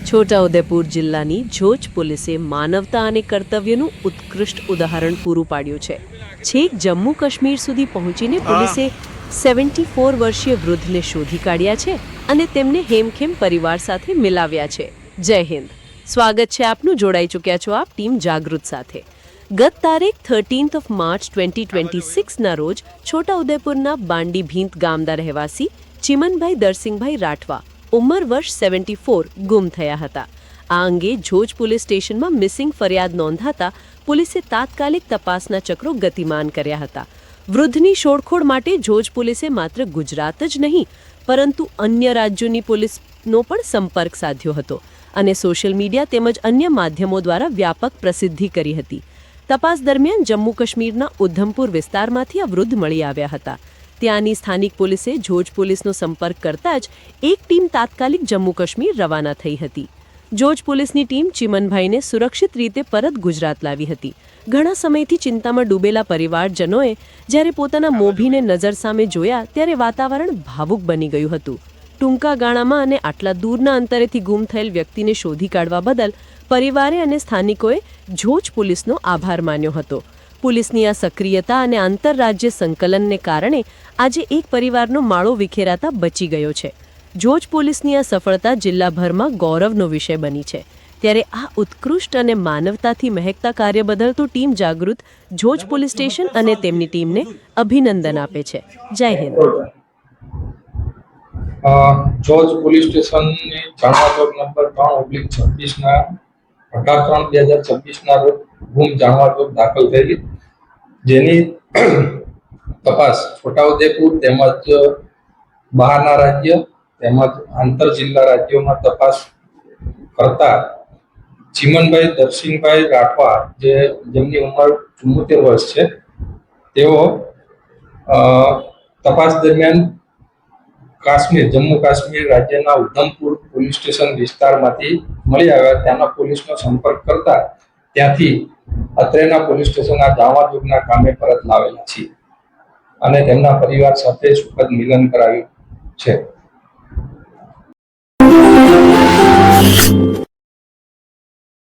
છોટાઉદેપુર જિલ્લાની જોજ પોલીસે માનવતા અને કર્તવ્યનું ઉત્કૃષ્ટ ઉદાહરણ પૂરું પાડ્યું છે. છેક જમ્મુ કાશ્મીર સુધી પહોંચીને પોલીસે 74 વર્ષીય વૃદ્ધને શોધી કાઢ્યા છે અને તેમને હેમખેમ પરિવાર સાથે મિલાવ્યા છે. જય હિન્દ. સ્વાગત છે આપનું. જોડાઈ ચૂક્યા છો આપ ટીમ જાગૃત સાથે. ગત તારીખ 13 માર્ચ 2026ના રોજ છોટાઉદેપુરના બાંડી ભીંત ગામના રહેવાસી ચિમનભાઈ દરસિંગભાઈ રાઠવા ઉંમર વર્ષ 74 ગુમ થયા હતા. આ અંગે જોજ પોલીસ સ્ટેશનમાં મિસિંગ ફરિયાદ નોંધાતા પોલીસે તાત્કાલિક તપાસના ચક્રો ગતિમાન કર્યા હતા. વૃદ્ધની શોધખોળ માટે જોજ પોલીસે માત્ર ગુજરાત જ નહીં પરંતુ અન્ય રાજ્યોની પોલીસનો પણ સંપર્ક સાધ્યો હતો અને સોશિયલ મીડિયા તેમજ અન્ય માધ્યમો દ્વારા વ્યાપક પ્રસિદ્ધિ કરી હતી. તપાસ દરમિયાન જમ્મુ કાશ્મીરના ઉધમપુર વિસ્તારમાંથી આ વૃદ્ધ મળી આવ્યા હતા. ત્યાંની સ્થાનિક પોલીસે જોજ પોલીસનો સંપર્ક કરતા જ એક ટીમ તાત્કાલિક જમ્મુ કાશ્મીર રવાના થઈ હતી. જોજ પોલીસની ટીમ ચિમનભાઈને સુરક્ષિત રીતે પરત ગુજરાત લાવી હતી. ઘણા સમયથી ચિંતામાં ડૂબેલા પરિવારજનોએ જ્યારે પોતાના મોભીને નજર સામે જોયા ત્યારે વાતાવરણ ભાવુક બની ગયું હતું. ટૂંકા ગાળામાં અને આટલા દૂરના અંતરેથી ગુમ થયેલ વ્યક્તિને શોધી કાઢવા બદલ પરિવારે અને સ્થાનિકોએ જોજ પોલીસનો આભાર માન્યો હતો. પોલીસની આ સક્રિયતા અને આંતરરાજ્ય સંકલનને કારણે આજે એક પરિવારનો માળો વિખેરાતા બચી ગયો છે. જોજ પોલીસની આ સફળતા જિલ્લાભરમાં ગૌરવનો વિષય બની છે. ત્યારે આ ઉત્કૃષ્ટ અને માનવતાથી મહેકતા કાર્ય બદલ તો ટીમ જાગૃત જોજ પોલીસ સ્ટેશન અને તેમની ટીમને અભિનંદન આપે છે. જય હિન્દ. જોજ પોલીસ સ્ટેશનની જાણવાજોગ નંબર 3/26ના 18/3/2026ના રોજ ગુમ જાણવાજોગ દાખલ થયેલી, જેની તપાસ છોટાઉદેપુર તેમજ બહારના રાજ્ય તેમજ આંતર જિલ્લા રાજ્યોમાં તપાસ કરતા ચિમનભાઈ દરસિંગભાઈ રાઠવા જેમની ઉંમર 74 વર્ષ છે, તેઓ તપાસ દરમિયાન જમ્મુ કાશ્મીર રાજ્યના ઉધમપુર પોલીસ સ્ટેશન વિસ્તારમાંથી મળી આવ્યા. ત્યાંના પોલીસનો સંપર્ક કરતા ત્યાંથી અત્રેના પોલીસ સ્ટેશનના જાણવાજોગના કામે પરત લાવેલા છે અને તેમના પરિવાર સાથે સુખદ મિલન કરાવ્યું છે.